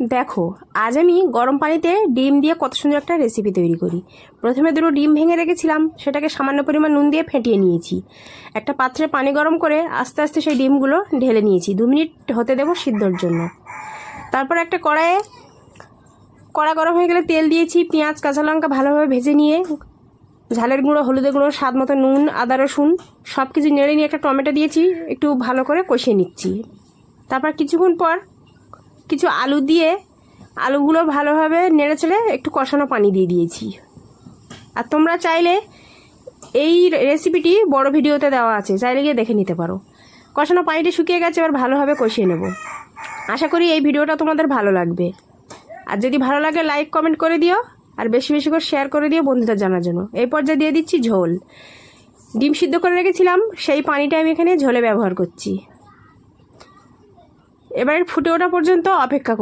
দেখো, আজ আমি গরম পানিতে ডিম দিয়ে কত সুন্দর একটা রেসিপি তৈরি করি। প্রথমে দুটো ডিম ভেঙে রেখেছিলাম, সেটাকে সামান্য পরিমাণ নুন দিয়ে ফেটিয়ে নিয়েছি। একটা পাত্রে পানি গরম করে আস্তে আস্তে সেই ডিমগুলো ঢেলে নিয়েছি। 2 মিনিট হতে দেবো সিদ্ধর জন্য। তারপর একটা কড়া গরম হয়ে গেলে তেল দিয়েছি, পেঁয়াজ কাঁচা লঙ্কা ভালোভাবে ভেজে নিয়ে ঝালের গুঁড়ো, হলুদের গুঁড়ো, স্বাদ মতো নুন, আদা রসুন সব কিছু নেড়ে নিয়ে একটা টমেটো দিয়েছি, একটু ভালো করে কষিয়ে নিচ্ছি। তারপর কিছুক্ষণ পর কিছু আলু দিয়ে আলুগুলো ভালোভাবে নেড়ে চেড়ে একটু কষানো পানি দিয়ে দিয়েছি। আর তোমরা চাইলে এই রেসিপিটি বড় ভিডিওতে দেওয়া আছে, চাইলে গিয়ে দেখে নিতে পারো। কষানো পানিটি শুকিয়ে গেছে, এবার ভালোভাবে কষিয়ে নেব। আশা করি এই ভিডিওটা তোমাদের ভালো লাগবে। আর যদি ভালো লাগে লাইক কমেন্ট করে দিও, আর বেশি বেশি করে শেয়ার করে দিও বন্ধুদের জানার জন্য। এই পর্যায়ে দিয়ে দিচ্ছি ঝোল। ডিম সিদ্ধ করে রেখেছিলাম, সেই পানিটা আমি এখানে ঝোলে ব্যবহার করছি। এবার ফুটে ওঠা পর্যন্ত অপেক্ষা